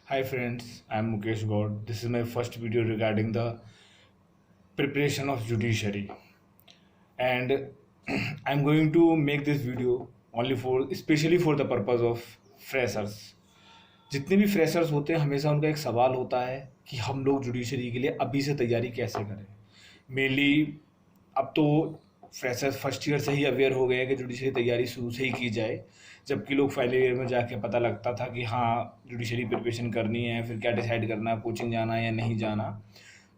Hi friends, I am Mukesh Gaud. This is my first video regarding the preparation of judiciary, and I'm going to make this video only for especially for the purpose of freshers. जितने भी freshers होते हैं हमेशा उनका एक सवाल होता है कि हम लोग जुडिशरी के लिए अभी से तैयारी कैसे करें। मेनली अब तो फ्रेशर्स फर्स्ट ईयर से ही अवेयर हो गए हैं कि जुडिशरी तैयारी शुरू से ही की जाए, जबकि लोग फाइनल ईयर में जाके पता लगता था कि हाँ जुडिशरी प्रिपरेशन करनी है, फिर क्या डिसाइड करना है, कोचिंग जाना है या नहीं जाना।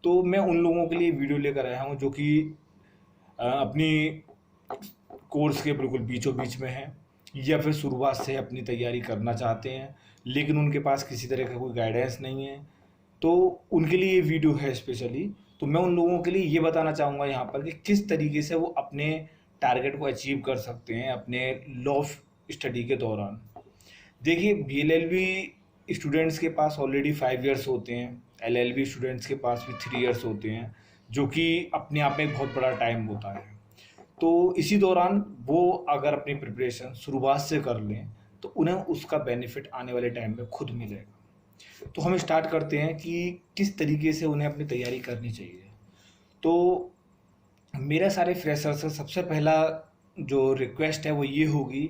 तो मैं उन लोगों के लिए वीडियो लेकर आया हूँ जो कि अपनी कोर्स के बिल्कुल बीचों बीच में हैं या फिर शुरुआत से अपनी तैयारी करना चाहते हैं लेकिन उनके पास किसी तरह का कोई गाइडेंस नहीं है, तो उनके लिए ये वीडियो है स्पेशली। तो मैं उन लोगों के लिए ये बताना चाहूँगा यहाँ पर कि किस तरीके से वो अपने टारगेट को अचीव कर सकते हैं अपने लॉ ऑफ स्टडी के दौरान। देखिए बीएलएलबी स्टूडेंट्स के पास ऑलरेडी 5 इयर्स होते हैं, एलएलबी स्टूडेंट्स के पास भी 3 इयर्स होते हैं, जो कि अपने आप में एक बहुत बड़ा टाइम होता है। तो इसी दौरान वो अगर अपनी प्रिपरेशन शुरुआत से कर लें तो उन्हें उसका बेनिफिट आने वाले टाइम में खुद मिलेगा। तो हम स्टार्ट करते हैं कि किस तरीके से उन्हें अपनी तैयारी करनी चाहिए। तो मेरा सारे फ्रेशर्स से सबसे पहला जो रिक्वेस्ट है वो ये होगी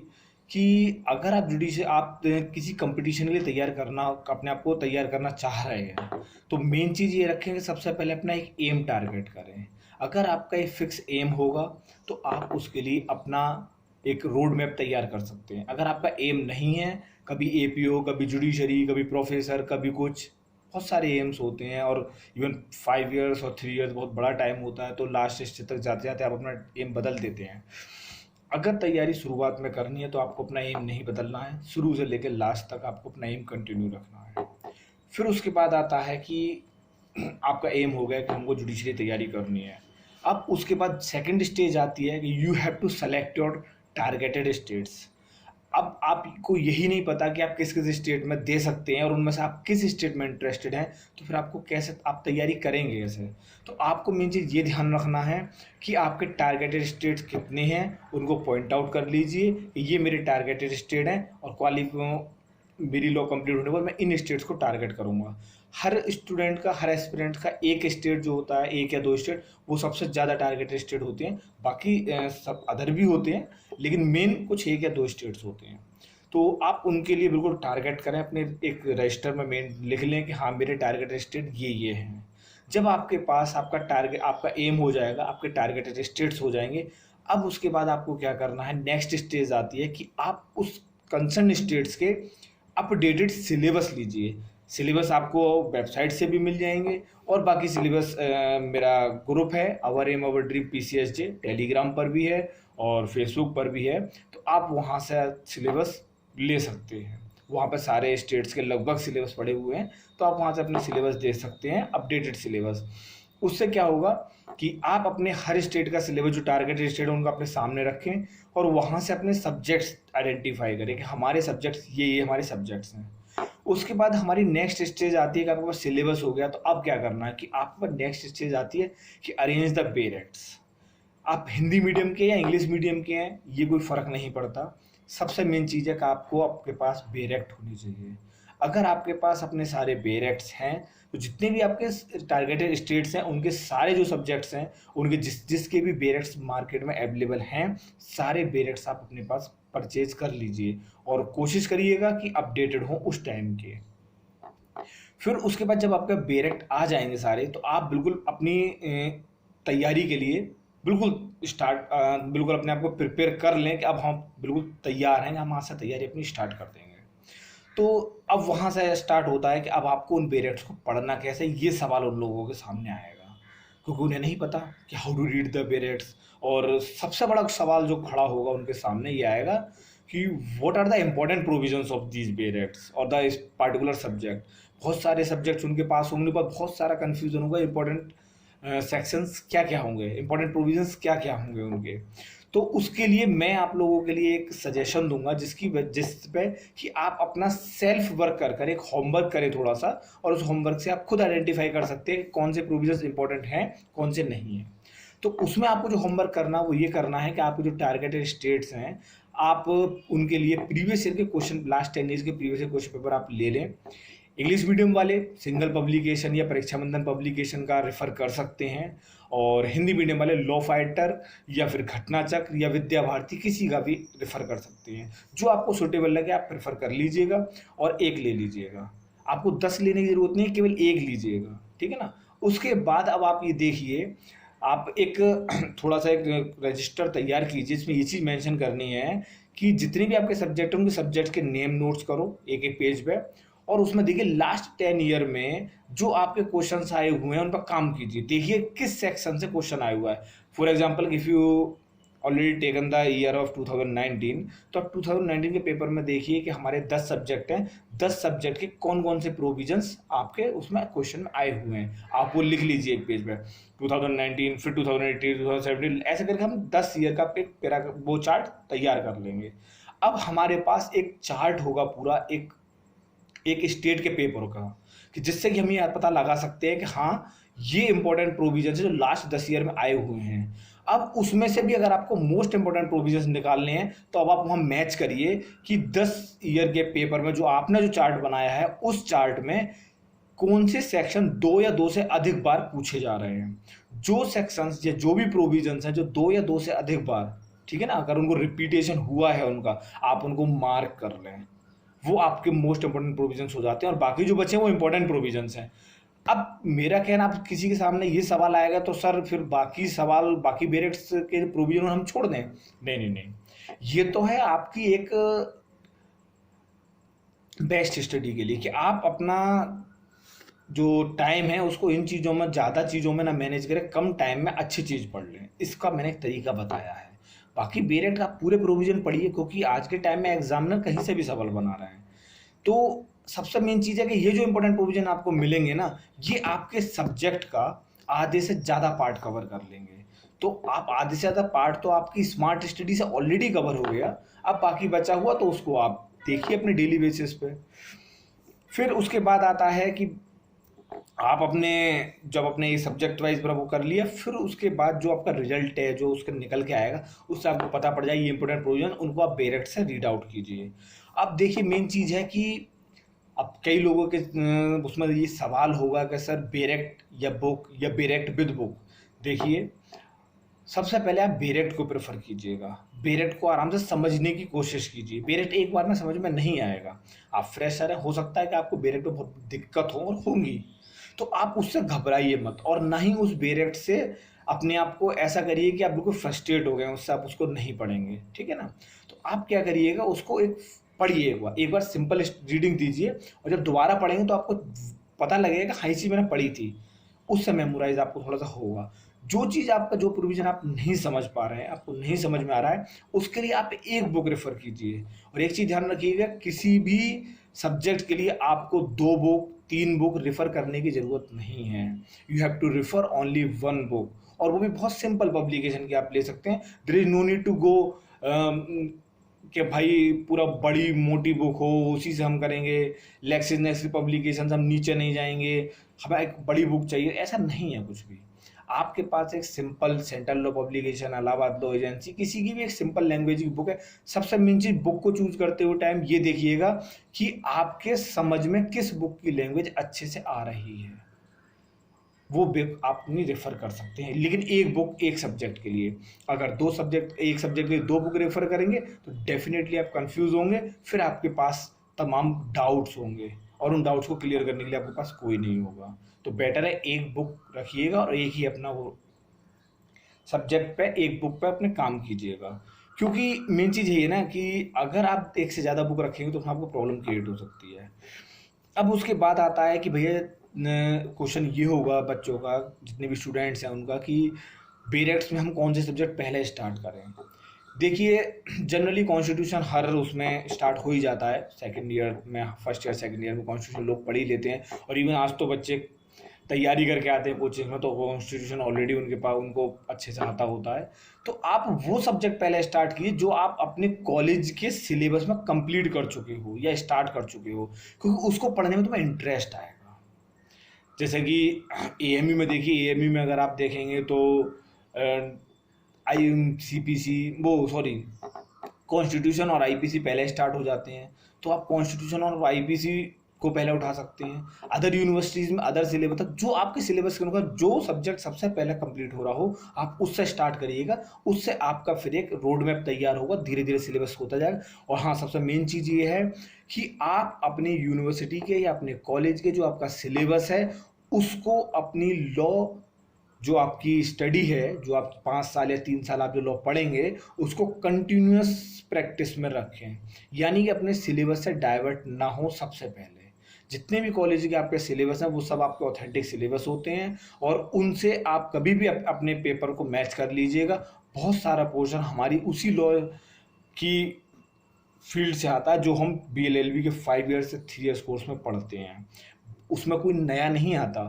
कि अगर आप जुडिशरी आप किसी कंपटीशन के लिए तैयार करना अपने आप को तैयार करना चाह रहे हैं तो मेन चीज़ ये रखें कि सबसे पहले अपना एक एम टारगेट करें। अगर आपका एक फिक्स एम होगा तो आप उसके लिए अपना एक रोड मैप तैयार कर सकते हैं। अगर आपका एम नहीं है, कभी एपीओ, कभी जुडिशरी, कभी प्रोफेसर, कभी कुछ, बहुत सारे एम्स होते हैं और इवन 5 इयर्स और 3 इयर्स बहुत बड़ा टाइम होता है, तो लास्ट स्टेज तक जाते जाते आप अपना एम बदल देते हैं। अगर तैयारी शुरुआत में करनी है तो आपको अपना एम नहीं बदलना है, शुरू से लेकर लास्ट तक आपको अपना एम कंटिन्यू रखना है। फिर उसके बाद आता है कि आपका एम हो गया कि हमको जुडिशरी तैयारी करनी है। अब उसके बाद सेकंड स्टेज आती है कि you have to select your targeted states. अब आपको यही नहीं पता कि आप किस किस स्टेट में दे सकते हैं और उनमें से आप किस स्टेट में इंटरेस्टेड हैं, तो फिर आपको कैसे आप तैयारी करेंगे कैसे। तो आपको मेन चीज़ ये ध्यान रखना है कि आपके टारगेटेड स्टेट्स कितने हैं, उनको पॉइंट आउट कर लीजिए, ये मेरे टारगेटेड स्टेट हैं और मेरी लॉ कंप्लीट होने के बाद मैं इन स्टेट्स को टारगेट करूंगा। हर स्टूडेंट का, हर एस्पिरेंट का एक स्टेट जो होता है, एक या दो स्टेट, वो सबसे ज़्यादा टारगेटेड स्टेट होते हैं। बाकी सब अदर भी होते हैं लेकिन मेन कुछ एक या दो स्टेट्स होते हैं। तो आप उनके लिए बिल्कुल टारगेट करें, अपने एक रजिस्टर में मेन लिख लें कि हाँ मेरे टारगेटेड स्टेट ये हैं। जब आपके पास आपका टारगेट, आपका एम हो जाएगा, आपके टारगेटेड स्टेट्स हो जाएंगे, अब उसके बाद आपको क्या करना है, नेक्स्ट स्टेज आती है कि आप उस कंसर्न स्टेट्स के अपडेटेड सिलेबस लीजिए। सिलेबस आपको वेबसाइट से भी मिल जाएंगे और बाकी सिलेबस मेरा ग्रुप है our aim our dream PCSJ, Telegram पर भी है और फेसबुक पर भी है, तो आप वहाँ से सिलेबस ले सकते हैं। वहाँ पर सारे स्टेट्स के लगभग सिलेबस पड़े हुए हैं, तो आप वहाँ से अपने सिलेबस दे सकते हैं, अपडेटेड सिलेबस। उससे क्या होगा कि आप अपने हर स्टेट का सिलेबस, जो टारगेटेड स्टेट है, उनको अपने सामने रखें और वहाँ से अपने सब्जेक्ट्स आइडेंटिफाई करें कि हमारे सब्जेक्ट्स ये हमारे सब्जेक्ट्स हैं। उसके बाद हमारी नेक्स्ट स्टेज आती है कि आपके पास सिलेबस हो गया, तो अब क्या करना है कि आपके पास नेक्स्ट स्टेज आती है कि अरेंज द पेरेंट्स। आप हिंदी मीडियम के या इंग्लिश मीडियम के हैं, ये कोई फ़र्क नहीं पड़ता। सबसे मेन चीज़ है कि आपको आपके पास बेरेक्ट होनी चाहिए। अगर आपके पास अपने सारे बेरेक्ट्स हैं तो जितने भी आपके टारगेटेड स्टेट्स हैं उनके सारे जो सब्जेक्ट्स हैं, उनके जिसके भी बेरेक्ट्स मार्केट में अवेलेबल हैं, सारे बेरेक्ट्स आप अपने पास परचेज कर लीजिए और कोशिश करिएगा कि अपडेटेड हो उस टाइम के। फिर उसके बाद जब आपका बेरेक्ट आ जाएंगे सारे, तो आप बिल्कुल अपनी तैयारी के लिए बिल्कुल अपने आप को प्रिपेयर कर लें कि अब हम बिल्कुल तैयार हैं, हम आज से तैयारी अपनी स्टार्ट कर देंगे। तो अब वहाँ से स्टार्ट होता है कि अब आपको उन बेरेक्ट्स को पढ़ना कैसे, ये सवाल उन लोगों के सामने आएगा क्योंकि उन्हें नहीं पता कि हाउ टू रीड द बेरेक्ट्स। और सबसे बड़ा सवाल जो खड़ा होगा उनके सामने ये आएगा कि what are the important provisions of these barracks और द पार्टिकुलर सब्जेक्ट। बहुत सारे सब्जेक्ट्स उनके पास होंगे, पर बहुत सारा कन्फ्यूजन होगा, इंपॉर्टेंट सेक्शंस क्या क्या होंगे, इंपॉर्टेंट प्रोविजंस क्या क्या होंगे उनके। तो उसके लिए मैं आप लोगों के लिए एक सजेशन दूंगा जिस पे कि आप अपना सेल्फ वर्क कर एक होमवर्क करें थोड़ा सा, और उस होमवर्क से आप खुद आइडेंटिफाई कर सकते हैं कौन से प्रोविजंस इंपॉर्टेंट हैं, कौन से नहीं है। तो उसमें आपको जो होमवर्क करना वो ये करना है कि आपके जो टारगेटेड स्टेट्स हैं, आप उनके लिए प्रीवियस ईयर के क्वेश्चन, लास्ट 10 ईयर्स के प्रीवियस ईयर क्वेश्चन पेपर आप ले लें। इंग्लिश मीडियम वाले सिंगल पब्लिकेशन या परीक्षा बंधन पब्लिकेशन का रेफर कर सकते हैं, और हिंदी मीडियम वाले लॉ फाइटर या फिर घटना चक्र या विद्या भारती किसी का भी रेफर कर सकते हैं। जो आपको सुटेबल लगे आप प्रेफर कर लीजिएगा और एक ले लीजिएगा। आपको 10 लेने की जरूरत नहीं है, केवल एक लीजिएगा, ठीक है ना। उसके बाद अब आप ये देखिए, आप एक थोड़ा सा एक रजिस्टर तैयार कीजिए, इसमें ये चीज़ मेंशन करनी है कि जितने भी आपके सब्जेक्ट होंगे सब्जेक्ट के नेम नोट्स करो एक एक पेज पे, और उसमें देखिए लास्ट 10 ईयर में जो आपके क्वेश्चंस आए हुए हैं उन पर काम कीजिए। देखिए किस सेक्शन से क्वेश्चन आया हुआ है। For example if you already taken the year of 2019, तो आप 2019 के पेपर में देखिए कि हमारे 10 सब्जेक्ट हैं, 10 सब्जेक्ट के कौन कौन से प्रोविजंस आपके उसमें क्वेश्चन में आए हुए हैं, आप वो लिख लीजिए एक पेज पे। 2019, फिर 2018, 2017, ऐसे करके हम 10 ईयर का एक पैरा वो चार्ट तैयार कर लेंगे। अब हमारे पास एक चार्ट होगा पूरा एक एक स्टेट के पेपर का, कि जिससे कि हम ये पता लगा सकते हैं कि हाँ ये इंपॉर्टेंट प्रोविजन है जो लास्ट 10 ईयर में आए हुए हैं। अब उसमें से भी अगर आपको मोस्ट इंपॉर्टेंट प्रोविजंस निकालने हैं तो अब आप वहाँ मैच करिए कि 10 ईयर के पेपर में जो आपने जो चार्ट बनाया है उस चार्ट में कौन से सेक्शन 2 या 2 से अधिक बार पूछे जा रहे हैं। जो सेक्शंस या जो भी प्रोविजंस हैं जो 2 या 2 से अधिक बार, ठीक है ना, अगर उनको रिपीटेशन हुआ है उनका, आप उनको मार्क कर लें, वो आपके मोस्ट इंपॉर्टेंट प्रोविजंस हो जाते हैं, और बाकी जो बचे हैं वो इंपॉर्टेंट प्रोविजंस हैं। अब मेरा कहना, आप किसी के सामने ये सवाल आएगा तो सर फिर बाकी सवाल बाकी बेरेट्स के प्रोविजन हम छोड़ दें? नहीं नहीं नहीं, ये तो है आपकी एक बेस्ट स्टडी के लिए कि आप अपना जो टाइम है उसको इन चीज़ों में, ज़्यादा चीज़ों में ना मैनेज करें, कम टाइम में अच्छी चीज़ पढ़ लें। इसका मैंने एक तरीका बताया है। बाकी बेरेट का पूरे प्रोविजन पढ़िए, क्योंकि आज के टाइम में एग्जामिनर कहीं से भी सवाल बना रहे हैं। तो सबसे मेन चीज़ है कि ये जो इंपॉर्टेंट प्रोविजन आपको मिलेंगे ना, ये आपके सब्जेक्ट का आधे से ज़्यादा पार्ट कवर कर लेंगे। तो आप आधे से ज़्यादा पार्ट तो आपकी स्मार्ट स्टडी से ऑलरेडी कवर हो गया। अब बाकी बचा हुआ तो उसको आप देखिए अपने डेली बेसिस पे। फिर उसके बाद आता है कि आप जब अपने ये सब्जेक्ट वाइज वो कर लिया, फिर उसके बाद जो आपका रिजल्ट है जो उसका निकल के आएगा उससे आपको पता पड़ जाए ये इंपॉर्टेंट प्रोविजन, उनको आप बेरेक्ट से रीड आउट कीजिए। अब देखिए मेन चीज़ है कि अब कई लोगों के उसमें ये सवाल होगा कि सर बेरेक्ट या बुक या बेरेक्ट विद बुक। देखिए सबसे पहले आप बेरेक्ट को प्रेफर कीजिएगा, बेरेक्ट को आराम से समझने की कोशिश कीजिए। बेरेक्ट एक बार में समझ में नहीं आएगा, आप फ्रेशर है, हो सकता है कि आपको बेरेक्ट में बहुत दिक्कत हो और होंगी, तो आप उससे घबराइए मत, और ना ही उस बेरेक्ट से अपने आप को ऐसा करिए कि आप बिल्कुल फ्रस्ट्रेट हो गए उससे, आप उसको नहीं पढ़ेंगे, ठीक है ना। तो आप क्या करिएगा, उसको एक पढ़िए, एक बार सिंपल रीडिंग दीजिए, और जब दोबारा पढ़ेंगे तो आपको पता लगेगा हाँ चीज़ मैंने पढ़ी थी, उससे मेमोराइज आपको थोड़ा सा होगा। जो चीज़ आपका जो प्रोविजन आप नहीं समझ पा रहे हैं, आपको नहीं समझ में आ रहा है, उसके लिए आप एक बुक रेफर कीजिए। और एक चीज़ ध्यान रखिएगा, किसी भी सब्जेक्ट के लिए आपको 2 बुक 3 बुक रेफर करने की ज़रूरत नहीं है। You have to refer only 1 book, और वो भी बहुत सिंपल पब्लिकेशन की आप ले सकते हैं। There is no need to go कि भाई पूरा बड़ी मोटी बुक हो उसी से हम करेंगे, लेक्सिस पब्लिकेशन हम नीचे नहीं जाएंगे, हमें एक बड़ी बुक चाहिए, ऐसा नहीं है कुछ भी। आपके पास एक simple central law publication, Allahabad law agency, किसी की भी एक सिंपल लैंग्वेज की बुक है। सबसे मेन चीज बुक को चूज करते हुए टाइम ये देखिएगा कि आपके समझ में किस बुक की लैंग्वेज अच्छे से आ रही है, वो बुक आप नहीं रेफर कर सकते हैं। लेकिन एक बुक एक सब्जेक्ट के लिए, अगर एक सब्जेक्ट के लिए 2 बुक रेफर करेंगे तो डेफिनेटली आप कंफ्यूज होंगे, फिर आपके पास तमाम डाउट्स होंगे, और उन डाउट्स को क्लियर करने के लिए आपके पास कोई नहीं होगा। तो बेटर है एक बुक रखिएगा और एक ही अपना वो सब्जेक्ट पे एक बुक पे अपने काम कीजिएगा। क्योंकि मेन चीज़ ये है ना कि अगर आप एक से ज़्यादा बुक रखेंगे तो उसमें आपको प्रॉब्लम क्रिएट हो सकती है। अब उसके बाद आता है कि भैया क्वेश्चन ये होगा बच्चों का, जितने भी स्टूडेंट्स हैं उनका, कि बेरेक्ट्स में हम कौन से सब्जेक्ट पहले स्टार्ट करें। देखिए जनरली कॉन्स्टिट्यूशन हर उसमें स्टार्ट हो ही जाता है, सेकंड ईयर में, फर्स्ट ईयर सेकंड ईयर में कॉन्स्टिट्यूशन लोग पढ़ ही लेते हैं, और इवन आज तो बच्चे तैयारी करके आते हैं कोचिंग में तो कॉन्स्टिट्यूशन ऑलरेडी उनके पास उनको अच्छे से आता होता है। तो आप वो सब्जेक्ट पहले स्टार्ट कीजिए जो आप अपने कॉलेज के सिलेबस में कंप्लीट कर चुके हो या स्टार्ट कर चुके हो, क्योंकि उसको पढ़ने में तुम्हें इंटरेस्ट आएगा। जैसे कि एएमयू में देखिए, एएमयू में अगर आप देखेंगे तो सीपीसी कॉन्स्टिट्यूशन और आईपीसी पहले स्टार्ट हो जाते हैं। तो आप कॉन्स्टिट्यूशन और आईपीसी को पहले उठा सकते हैं, अदर यूनिवर्सिटीज़ में अदर सिलेबस तक जो आपके सिलेबस के अनुसार जो सब्जेक्ट सबसे पहले कंप्लीट हो रहा हो आप उससे स्टार्ट करिएगा। उससे आपका फिर एक रोड मैप तैयार होगा, धीरे धीरे सिलेबस होता जाएगा। और हाँ, सबसे मेन चीज़ ये है कि आप अपनी यूनिवर्सिटी के या अपने कॉलेज के जो आपका सिलेबस है उसको अपनी लॉ जो आपकी स्टडी है, जो आप 5 साल या 3 साल आप जो लॉ पढ़ेंगे उसको कंटिन्यूअस प्रैक्टिस में रखें, यानी कि अपने सिलेबस से डाइवर्ट ना हो। सबसे पहले जितने भी कॉलेज के आपके सिलेबस हैं वो सब आपके ऑथेंटिक सिलेबस होते हैं और उनसे आप कभी भी अपने पेपर को मैच कर लीजिएगा। बहुत सारा पोर्शन हमारी उसी लॉ की फील्ड से आता है जो हम BLLB के 5 ईयर से 3 ईयर्स कोर्स में पढ़ते हैं। उसमें कोई नया नहीं आता,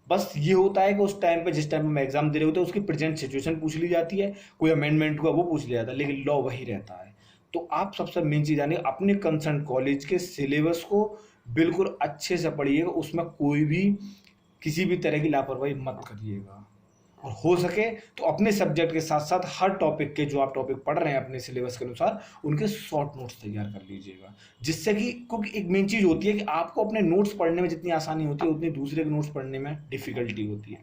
बस ये होता है कि उस टाइम पे जिस टाइम हम एग्जाम दे रहे होते हैं उसकी प्रेजेंट सिचुएशन पूछ ली जाती है, कोई अमेंडमेंट हुआ वो पूछ लिया जाता है, लेकिन लॉ वही रहता है। तो आप सबसे मेन चीज़ जानिए, अपने कंसर्न कॉलेज के सिलेबस को बिल्कुल अच्छे से पढ़िएगा, उसमें कोई भी किसी भी तरह की लापरवाही मत करिएगा। और हो सके तो अपने सब्जेक्ट के साथ साथ हर टॉपिक के जो आप टॉपिक पढ़ रहे हैं अपने सिलेबस के अनुसार उनके शॉर्ट नोट्स तैयार कर लीजिएगा, जिससे कि क्योंकि एक मेन चीज़ होती है कि आपको अपने नोट्स पढ़ने में जितनी आसानी होती है उतनी दूसरे के नोट्स पढ़ने में डिफिकल्टी होती है।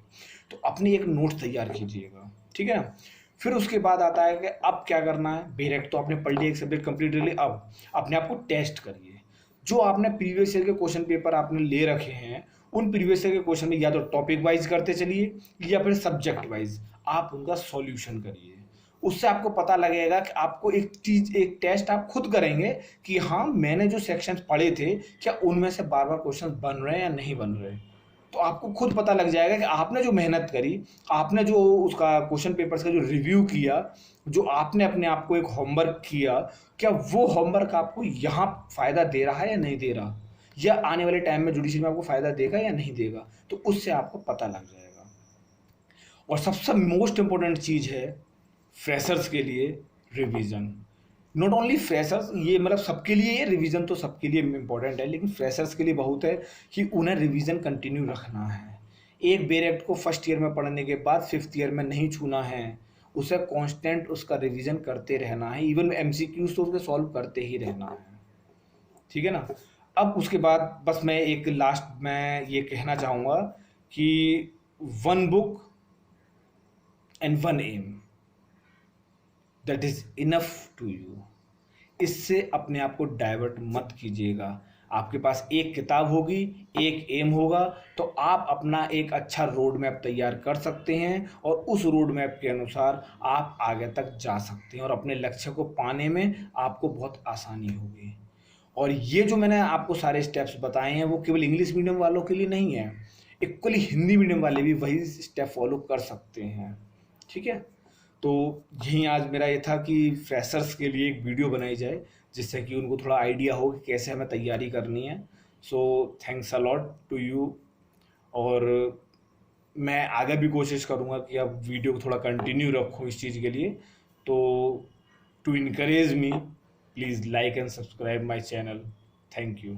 तो अपने एक नोट्स तैयार कीजिएगा, ठीक है ना। फिर उसके बाद आता है कि अब क्या करना है। बेरेक्ट तो आपने पढ़ लिया, एक सब्जेक्ट कंप्लीट कर लिया, अब अपने आप को टेस्ट करिए। जो आपने प्रीवियस ईयर के क्वेश्चन पेपर आपने ले रखे हैं उन प्रीवियस ईयर के क्वेश्चन में या तो टॉपिक वाइज करते चलिए या फिर सब्जेक्ट वाइज आप उनका सॉल्यूशन करिए। उससे आपको पता लगेगा कि आपको एक चीज, एक टेस्ट आप खुद करेंगे कि हाँ मैंने जो सेक्शंस पढ़े थे क्या उनमें से बार बार क्वेश्चन बन रहे हैं या नहीं बन रहे। तो आपको खुद पता लग जाएगा कि आपने जो मेहनत करी, आपने जो उसका क्वेश्चन पेपर्स का जो रिव्यू किया, जो आपने अपने आप को एक होमवर्क किया, क्या वो होमवर्क आपको यहाँ फ़ायदा दे रहा है या नहीं दे रहा, या आने वाले टाइम में जुडिशरी में आपको फ़ायदा देगा या नहीं देगा। तो उससे आपको पता लग जाएगा। और सबसे मोस्ट इम्पोर्टेंट चीज़ है फ्रेशर्स के लिए रिवीजन। नॉट ओनली फ्रेशर्स, ये मतलब सबके लिए, ये रिवीजन तो सबके लिए इम्पोर्टेंट है, लेकिन फ्रेशर्स के लिए बहुत है कि उन्हें रिवीजन कंटिन्यू रखना है। एक बेर एक्ट को फर्स्ट ईयर में पढ़ने के बाद 5th ईयर में नहीं छूना है, उसे कांस्टेंट उसका रिवीजन करते रहना है। इवन MCQs तो उसके सॉल्व करते ही रहना है, ठीक है ना। अब उसके बाद बस मैं एक लास्ट में ये कहना चाहूँगा कि 1 book and 1 aim, that is enough to you. इससे अपने आप को डाइवर्ट मत कीजिएगा। आपके पास एक किताब होगी, एक एम होगा, तो आप अपना एक अच्छा रोड मैप तैयार कर सकते हैं और उस रोड मैप के अनुसार आप आगे तक जा सकते हैं और अपने लक्ष्य को पाने में आपको बहुत आसानी होगी। और ये जो मैंने आपको सारे स्टेप्स बताए हैं वो केवल इंग्लिश मीडियम वालों के लिए नहीं है, इक्वली हिंदी मीडियम वाले भी वही स्टेप फॉलो कर सकते हैं, ठीक है। तो यही आज मेरा ये था कि फ्रेशर्स के लिए एक वीडियो बनाई जाए जिससे कि उनको थोड़ा आइडिया हो कि कैसे हमें तैयारी करनी है। So thanks a lot to you. और मैं आगे भी कोशिश करूँगा कि आप वीडियो को थोड़ा कंटिन्यू रखूँ इस चीज़ के लिए। तो to encourage me, please like and subscribe my channel. Thank you.